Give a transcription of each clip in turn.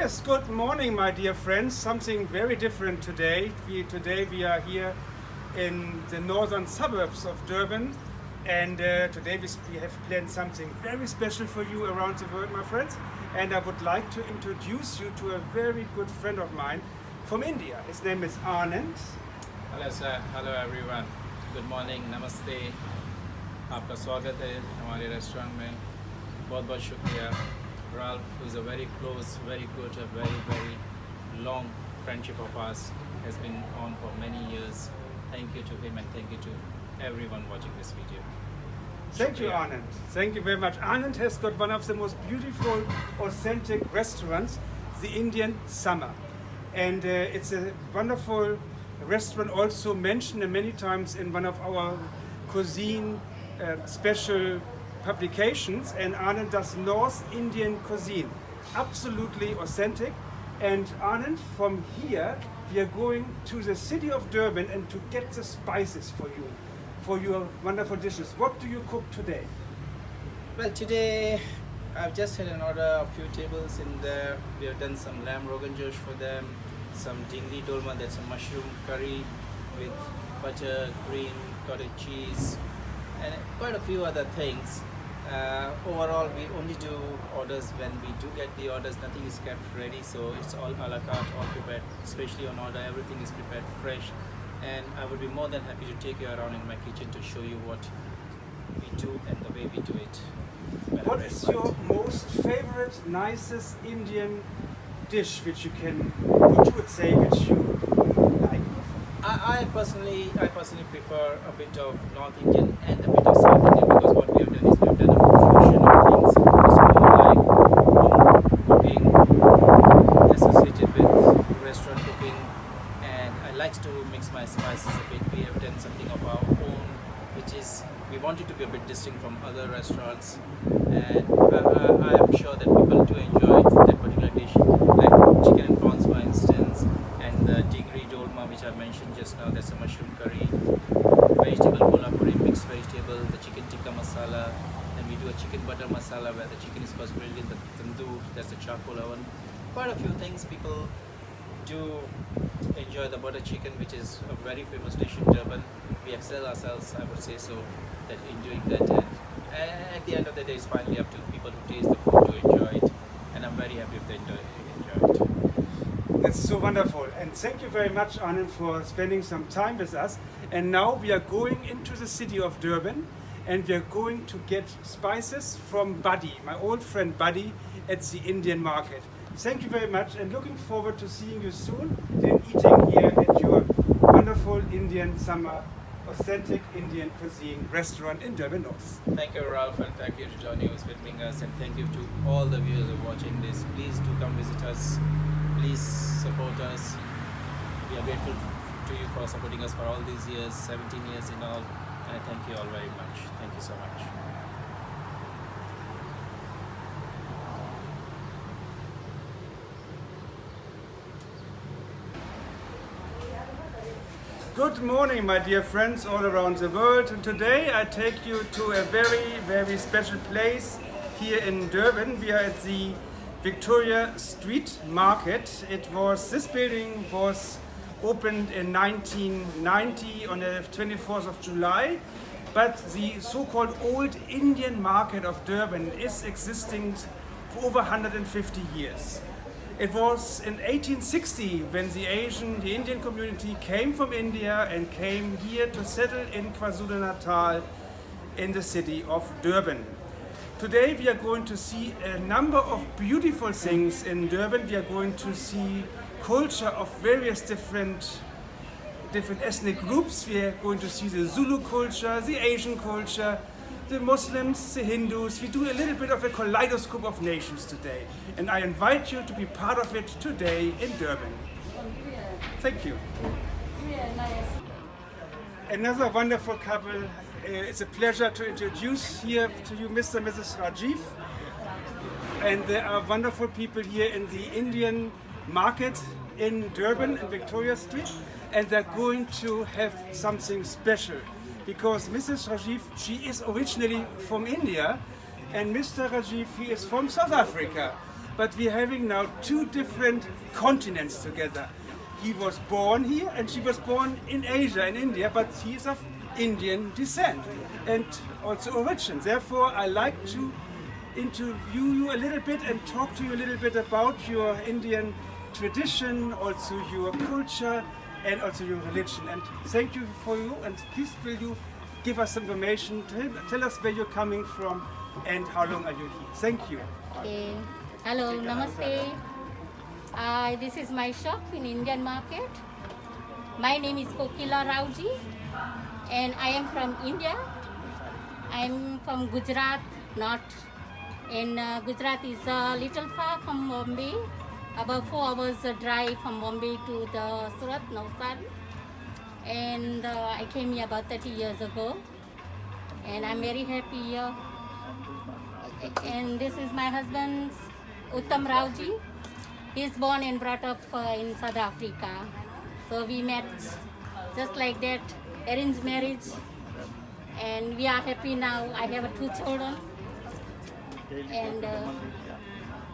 Yes, good morning, my dear friends. Something very different today. Today we are here in the northern suburbs of Durban, and today we have planned something very special for you around the world, my friends. And I would like to introduce you to a very good friend of mine from India. His name is Anand. Hello sir, hello everyone, good morning, नमस्ते। आपका स्वागत है हमारे restaurant में। बहुत बहुत शुक्रिया। Ralph is a very close, very good, a very long friendship of ours, has been on for many years. Thank you to him and thank you to everyone watching this video. Thank you, Anand. Thank you very much. Anand has got one of the most beautiful, authentic restaurants, the Indian Summer. And it's a wonderful restaurant, also mentioned many times in one of our cuisine special publications. And Anand does North Indian cuisine, absolutely authentic. And Anand, from here, we are going to the city of Durban and to get the spices for you, for your wonderful dishes. What do you cook today? Well, today I've just had an order of few tables in there. We have done some lamb rogan josh for them, some dingli dolma, that's a mushroom curry with butter, green, cottage cheese, and quite a few other things. Overall, we only do orders when we do get the orders. Nothing is kept ready, so it's all a la carte, all prepared, especially on order. Everything is prepared fresh, and I would be more than happy to take you around in my kitchen to show you what we do and the way we do it. What is your most favorite, nicest Indian dish which you would say which you like? I personally prefer a bit of North Indian and a bit of South Indian, because what we have done is we have done a fusion of things. It's more like home cooking associated with restaurant cooking, and I like to mix my spices a bit. We have done something of our own, which is we want it to be a bit distinct from other restaurants, and I am sure that people do enjoy that particular dish, like chicken and prawns for instance, and the dingri dolma which I mentioned just now, that's a mushroom curry, vegetable kolhapuri, mixed vegetable, the chicken tikka masala, then we do a chicken butter masala where the chicken is first grilled in the tandoor, that's the charcoal oven. Quite a few things. People do enjoy the butter chicken, which is a very famous dish in Durban. We excel ourselves, I would say so, that in doing that, and at the end of the day it's finally up to people who taste the food to enjoy it, and I'm very happy if they enjoy it. That's so wonderful, and thank you very much, Anand, for spending some time with us. And now we are going into the city of Durban, and we are going to get spices from Buddy, my old friend Buddy, at the Indian market. Thank you very much, and looking forward to seeing you soon and eating here at your wonderful Indian Summer, authentic Indian cuisine restaurant in Durban North. Thank you, Ralph, and thank you to Johnny who's filming us, and thank you to all the viewers who are watching this. Please do come visit us. Please support us. We are grateful to you for supporting us for all these years, 17 years in all, and I thank you all very much. Thank you so much. Good morning, my dear friends all around the world. And today I take you to a very special place here in Durban. We are at the Victoria Street Market. This building was opened in 1990 on the 24th of July. But the so-called Old Indian Market of Durban is existing for over 150 years. It was in 1860 when the Indian community came from India and came here to settle in KwaZulu-Natal in the city of Durban. Today we are going to see a number of beautiful things in Durban. We are going to see culture of various different ethnic groups. We are going to see the Zulu culture, the Asian culture, the Muslims, the Hindus. We do a little bit of a Kaleidoskop of Nations today, and I invite you to be part of it today in Durban. Thank you. Another wonderful couple. It's a pleasure to introduce here to you Mr. and Mrs. Rajiv, and there are wonderful people here in the Indian market in Durban and Victoria Street, and they're going to have something special. Because Mrs. Rajiv, she is originally from India, and Mr. Rajiv, he is from South Africa. but we're having now two different continents together. He was born here and she was born in Asia, in India, but he is of Indian descent and also origin. Therefore, I like to interview you a little bit and talk to you a little bit about your Indian tradition, also your culture and also your religion. And thank you for you, and please will you give us information, tell us where you're coming from and how long are you here. Thank you. Okay. Hello, namaste. This is my shop in Indian market. My name is Kokila Rauji and I am from India. I'm from Gujarat, north. And Gujarat is a little far from Bombay, about 4 hours drive from Bombay to the Surat, Navsari. And I came here about 30 years ago and I'm very happy here. And this is my husband, Uttam Rauji. He's born and brought up in South Africa. So we met just like that, arranged marriage. And we are happy now. I have 2 children.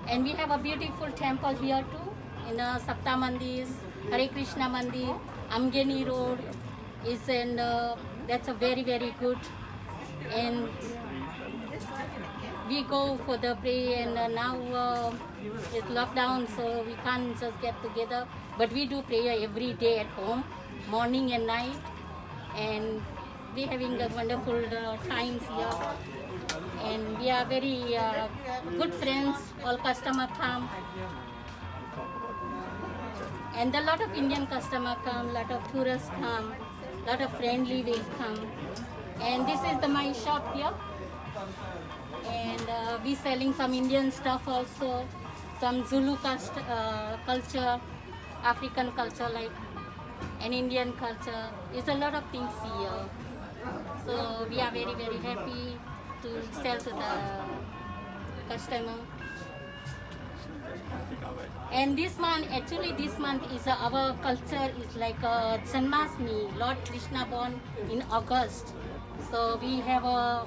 And we have a beautiful temple here too. In Sapta Mandir, Hare Krishna Mandir, Amgeni Road is, and that's a very, very good. And we go for the pray, and now it's lockdown, so we can't just get together. But we do prayer every day at home, morning and night, and we're having a wonderful times here. And we are very good friends. All customers come, and a lot of Indian customers come, a lot of tourists come, a lot of friendly will come. And this is my shop here. And we selling some Indian stuff also, some Zulu culture, African culture, like an Indian culture. It's a lot of things here. So we are very, very happy to sell to the customer. And this month is our culture is like Janmashtami, Lord Krishna born in August. So we have a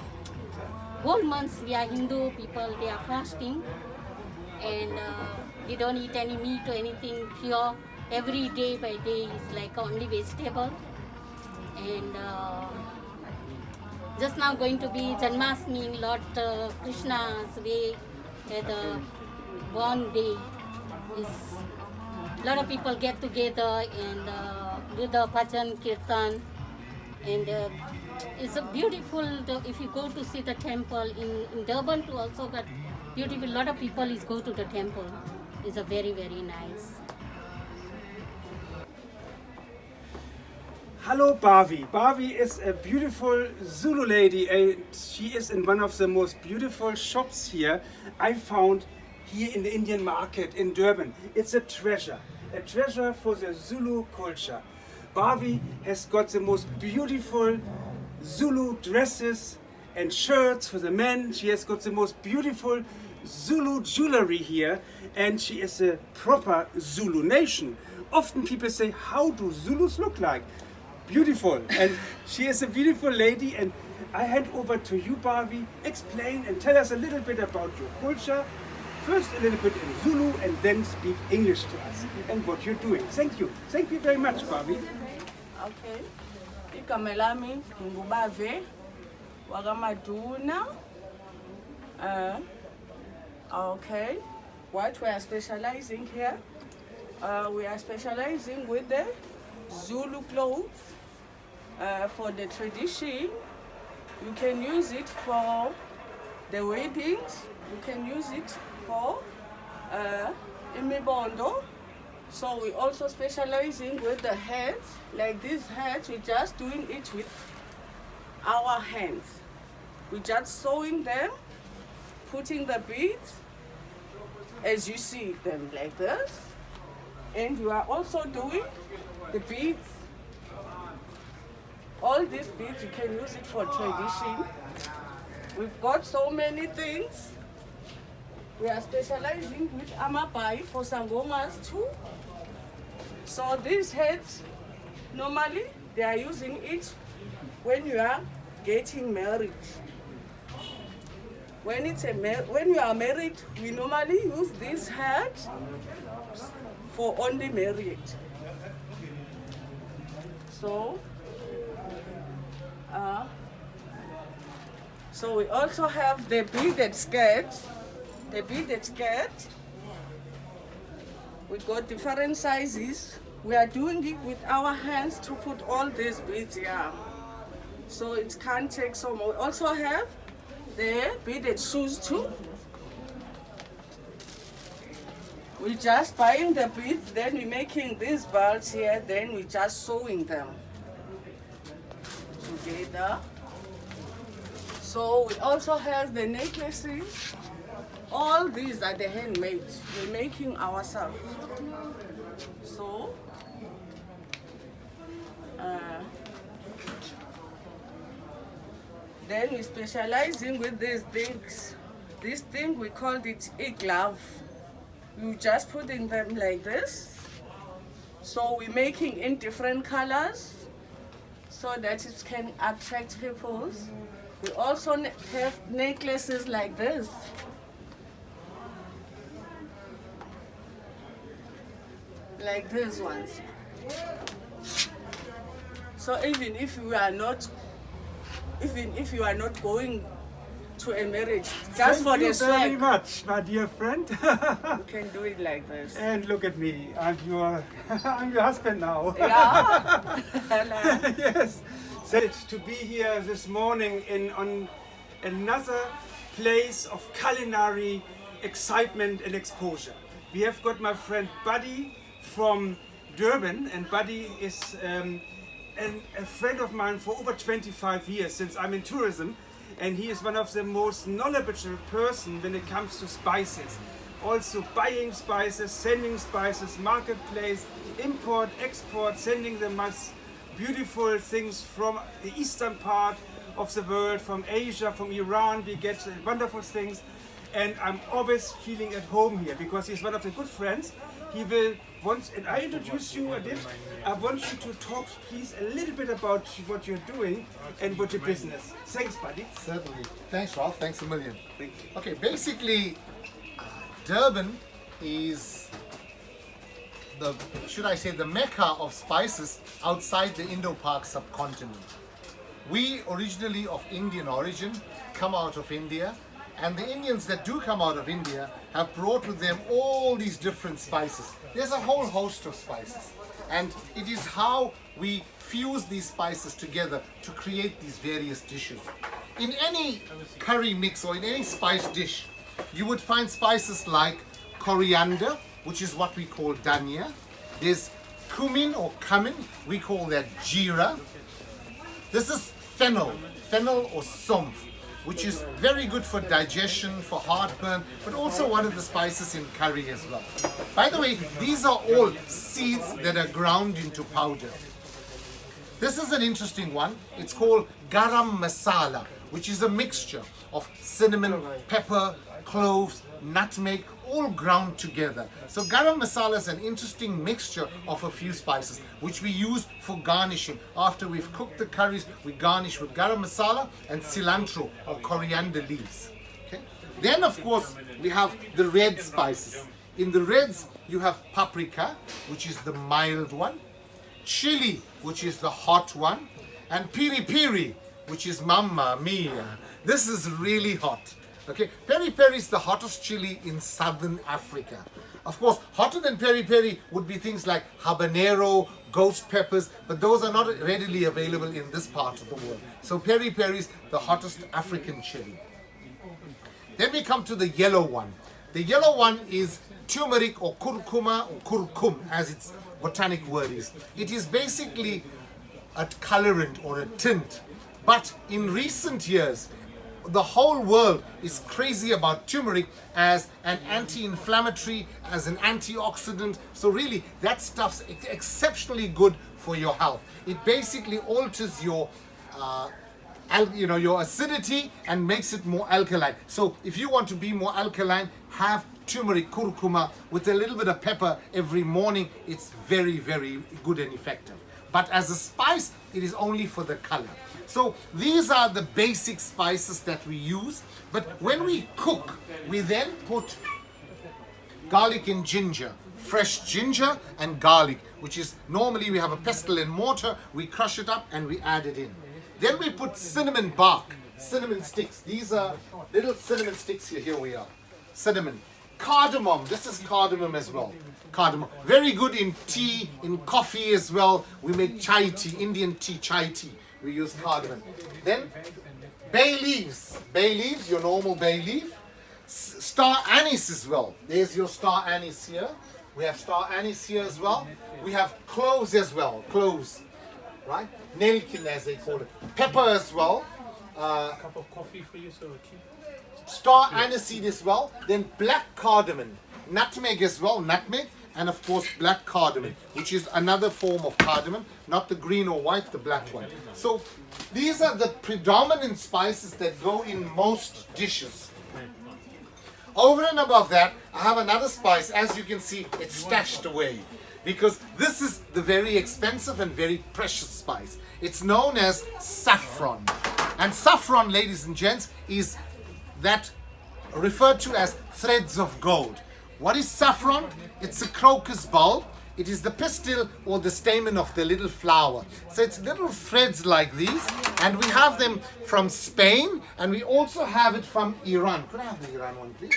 whole month, we are Hindu people, they are fasting, and we don't eat any meat or anything pure. Every day by day is like only vegetable. And just now going to be Janmashtami, Lord Krishna's way, the born day. Is a lot of people get together and do the bhajan kirtan, and it's a beautiful. If you go to see the temple in Durban too, also got beautiful. A lot of people go to the temple. It's a very, very nice. Hello, Bhavi. Bhavi is a beautiful Zulu lady, and she is in one of the most beautiful shops here I found here in the Indian market in Durban. It's a treasure for the Zulu culture. Bhavi has got the most beautiful Zulu dresses and shirts for the men. She has got the most beautiful Zulu jewelry here, and she is a proper Zulu nation. Often people say, how do Zulus look like? Beautiful. And she is a beautiful lady, and I hand over to you, Bhavi. Explain and tell us a little bit about your culture. First a little bit in Zulu and then speak English to us and what you're doing. Thank you. Thank you very much, Bhavi. Okay. Igama lami ngubave wakamaduna. Okay. What we are specializing here? We are specializing with the Zulu clothes for the tradition. You can use it for the weddings. You can use it for imibondo. So we also specializing with the hats. Like these hats, we're just doing it with our hands. We're just sewing them, putting the beads as you see them like this. And you are also doing the beads. All these beads, you can use it for tradition. We've got so many things. We are specializing with amapai for sangomas too. So these heads, normally they are using it when you are getting married. when you are married, we normally use this hat for only married. So, so we also have the beaded skirts. The beaded skirt. We got different sizes. We are doing it with our hands to put all these beads here. So it can't take so much. We also have the beaded shoes too. We just buying the beads, then we making these belts here, then we just sewing them together. So we also have the necklaces. All these are the handmade. We're making ourselves. So then we specializing with these things. This thing we called it a glove. We just putting them like this. So we're making in different colors so that it can attract people. We also have necklaces like this. Like these ones. So even if you are not going to a marriage, just for the swag, very much, my dear friend. you can do it like this. And look at me, I'm your husband now. Yeah. Yes. So to be here this morning on another place of culinary excitement and exposure. We have got my friend Buddy from Durban, and Buddy is a friend of mine for over 25 years since I'm in tourism, and he is one of the most knowledgeable person when it comes to spices. Also buying spices, sending spices, marketplace, import, export, sending the most beautiful things from the eastern part of the world, from Asia, from Iran. We get wonderful things, and I'm always feeling at home here because he's one of the good friends. He will want, and I introduce you a bit. I want you to talk, please, a little bit about what you're doing and what your business. Thanks, Buddy. Certainly. Thanks, Ralph. Thanks a million. Thank you. Okay, basically, Durban is the, should I say, the mecca of spices outside the Indo-Pak subcontinent. We, originally of Indian origin, come out of India, and the Indians that do come out of India have brought with them all these different spices. There's a whole host of spices, and it is how we fuse these spices together to create these various dishes. In any curry mix or in any spice dish, you would find spices like coriander, which is what we call dhania. There's cumin or cumin, we call that jeera. This is fennel or somph, which is very good for digestion, for heartburn, but also one of the spices in curry as well. By the way, these are all seeds that are ground into powder. This is an interesting one. It's called garam masala, which is a mixture of cinnamon, pepper, cloves, nutmeg, all ground together. So garam masala is an interesting mixture of a few spices which we use for garnishing. After we've cooked the curries, we garnish with garam masala and cilantro or coriander leaves. Okay? Then of course we have the red spices. In the reds you have paprika, which is the mild one, chili, which is the hot one, and piri piri, which is mamma mia. This is really hot. Okay, peri peri is the hottest chili in southern Africa. Of course, hotter than peri peri would be things like habanero, ghost peppers, but those are not readily available in this part of the world. So peri peri is the hottest African chili. Then we come to the yellow one. The yellow one is turmeric or kurkuma or kurkum, as its botanic word is. It is basically a colorant or a tint. But in recent years, the whole world is crazy about turmeric as an anti-inflammatory, as an antioxidant. So really, that stuff's exceptionally good for your health. It basically alters your your acidity and makes it more alkaline. So if you want to be more alkaline, have turmeric, kurkuma, with a little bit of pepper every morning, it's very, very good and effective. But as a spice, it is only for the color. So these are the basic spices that we use. But when we cook, we then put garlic and ginger, fresh ginger and garlic, which is normally we have a pestle and mortar, we crush it up and we add it in. Then we put cinnamon bark, cinnamon sticks. These are little cinnamon sticks here. Here we are. Cinnamon. Cardamom. This is cardamom as well. Cardamom. Very good in tea, in coffee as well. We make chai tea, Indian tea, chai tea. We use cardamom. Then bay leaves. Bay leaves, your normal bay leaf. Star anise as well. There's your star anise here. We have star anise here as well. We have cloves as well. Cloves. Right? Nelkin as they call it. Pepper as well. A cup of coffee for you, so tea. Star aniseed as well. Then black cardamom. Nutmeg as well. Nutmeg. And of course black cardamom, which is another form of cardamom. Not the green or white, the black one. So these are the predominant spices that go in most dishes. Over and above that, I have another spice. As you can see, it's stashed away. Because this is the very expensive and very precious spice. It's known as saffron. And saffron, ladies and gents, is that referred to as threads of gold. What is saffron? It's a crocus bulb. It is the pistil or the stamen of the little flower. So it's little threads like these, and we have them from Spain, and we also have it from Iran. Could I have the Iran one, please?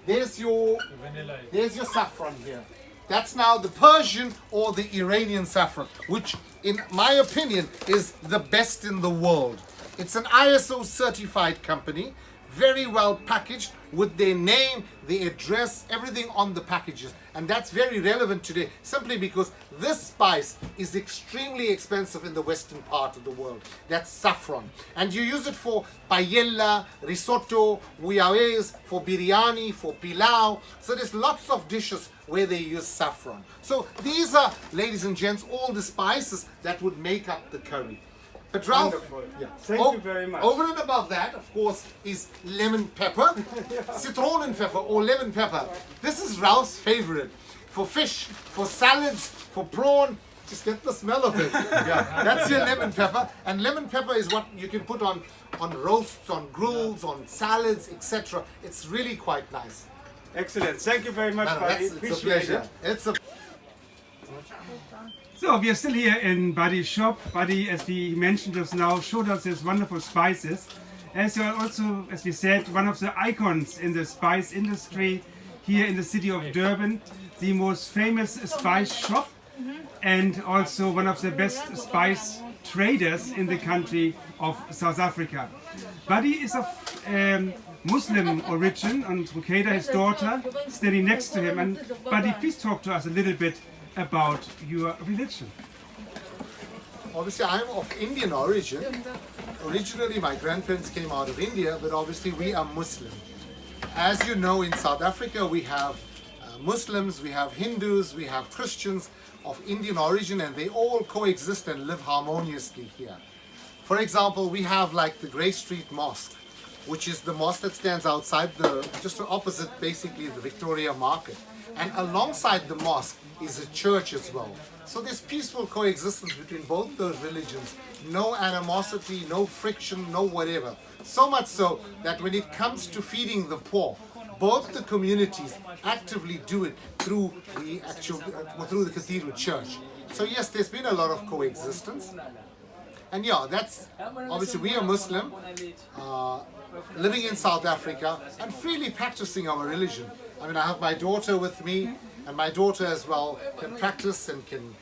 There's your saffron here. That's now the Persian or the Iranian saffron, which in my opinion is the best in the world. It's an ISO certified company, very well packaged with their name, the address, everything on the packages. And that's very relevant today simply because this spice is extremely expensive in the western part of the world. That's saffron. And you use it for paella, risotto, bouillabaisse, for biryani, for pilau. So there's lots of dishes where they use saffron. So these are, ladies and gents, all the spices that would make up the curry. But Ralph, yeah. Thank you very much. Over and above that, of course, is lemon pepper, Zitronenpfeffer or lemon pepper. This is Ralph's favorite. For fish, for salads, for prawn, just get the smell of it. Yeah, that's your lemon pepper. And lemon pepper is what you can put on roasts, on grills, on salads, etc. It's really quite nice. Excellent. Thank you very much, Buddy. It's a Appreciate pleasure. it. It's a So we are still here in Buddy's shop. Buddy, as we mentioned just now, showed us his wonderful spices. As you are also, as we said, one of the icons in the spice industry here in the city of Durban, the most famous spice shop, and also one of the best spice traders in the country of South Africa. Buddy is of Muslim origin, and Rukeda, his daughter, standing next to him. And Buddy, please talk to us a little bit about your religion. Obviously, I'm of Indian origin. Originally, my grandparents came out of India, but obviously we are Muslim. As you know, in South Africa, we have Muslims, we have Hindus, we have Christians of Indian origin, and they all coexist and live harmoniously here. For example, we have like the Grey Street Mosque, which is the mosque that stands outside just opposite basically the Victoria Market. And alongside the mosque is a church as well. So there's peaceful coexistence between both those religions. No animosity, no friction, no whatever. So much so that when it comes to feeding the poor, both the communities actively do it through the cathedral church. So yes, there's been a lot of coexistence. And yeah, that's obviously we are Muslim, living in South Africa and freely practicing our religion. I mean, I have my daughter with me, and my daughter as well can practice and can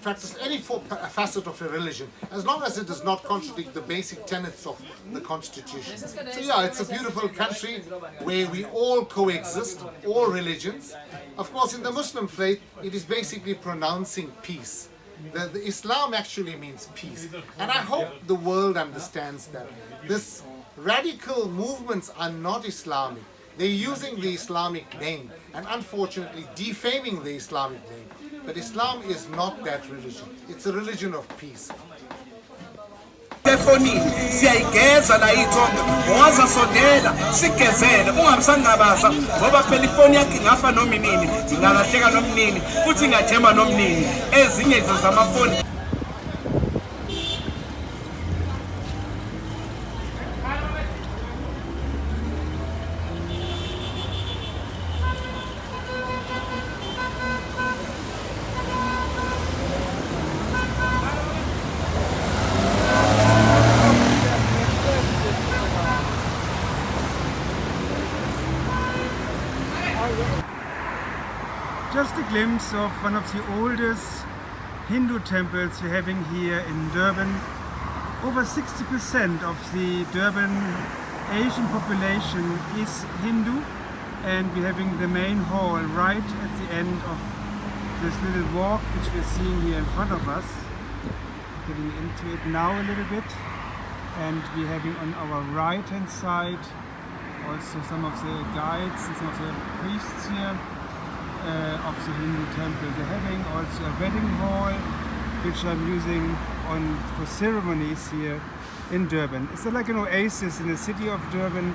practice any facet of a religion, as long as it does not contradict the basic tenets of the Constitution. So yeah, it's a beautiful country where we all coexist, all religions. Of course, in the Muslim faith, it is basically pronouncing peace. The Islam actually means peace. And I hope the world understands that. This radical movements are not Islamic. They're using the Islamic name and unfortunately defaming the Islamic name. But Islam is not that religion. It's a religion of peace. efonini siyayigeza la ithombe woza sondela sigezele ungabisangabaza ngoba phela ifoni yakhe ingafa noma inini ingalahleka noma inini futhi ingajema noma inini ezinye zamafoni. Just a glimpse of one of the oldest Hindu temples we're having here in Durban. Over 60% of the Durban Asian population is Hindu, and we're having the main hall right at the end of this little walk which we're seeing here in front of us. Getting into it now a little bit, and we're having on our right hand side also some of the guides and some of the priests here of the Hindu temple. They're having also a wedding hall which I'm using for ceremonies here in Durban. It's like an oasis in the city of Durban,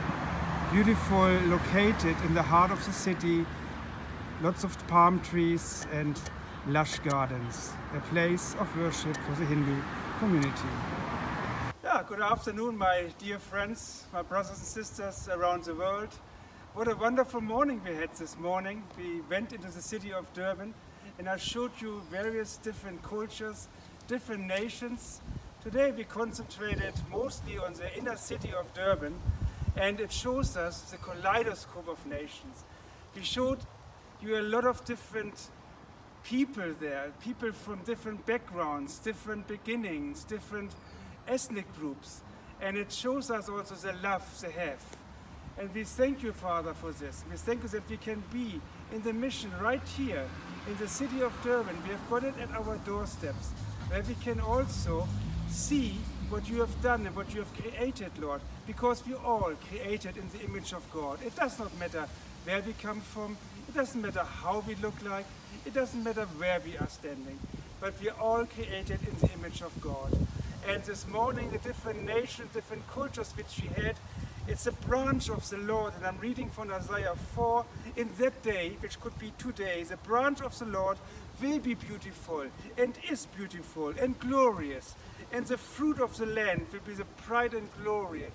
beautiful, located in the heart of the city, lots of palm trees and lush gardens, a place of worship for the Hindu community. Yeah, good afternoon my dear friends, my brothers and sisters around the world. What a wonderful morning we had this morning. We went into the city of Durban and I showed you various different cultures, different nations. Today we concentrated mostly on the inner city of Durban, and it shows us the Kaleidoskop of Nations. We showed you a lot of different people there, people from different backgrounds, different beginnings, different ethnic groups, and it shows us also the love they have. And we thank you, Father, for this. We thank you that we can be in the mission right here in the city of Durban. We have got it at our doorsteps, where we can also see what you have done and what you have created, Lord, because we all created in the image of God. It does not matter where we come from, it doesn't matter how we look like, it doesn't matter where we are standing, but we are all created in the image of God. And this morning, the different nations, different cultures which we had, it's a branch of the Lord, and I'm reading from Isaiah 4. In that day, which could be today, the branch of the Lord will be beautiful, and is beautiful, and glorious. And the fruit of the land will be the pride and glory.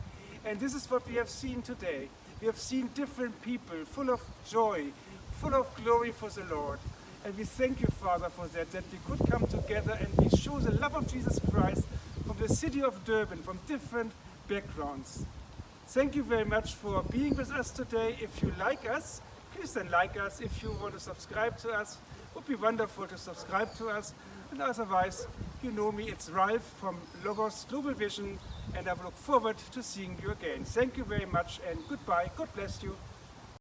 And this is what we have seen today. We have seen different people, full of joy, full of glory for the Lord. And we thank you, Father, for that we could come together and we show the love of Jesus Christ from the city of Durban, from different backgrounds. Thank you very much for being with us today. If you like us, please then like us. If you want to subscribe to us, it would be wonderful to subscribe to us. And otherwise, you know me, it's Ralph from Logos Global Vision, and I look forward to seeing you again. Thank you very much and goodbye. God bless you.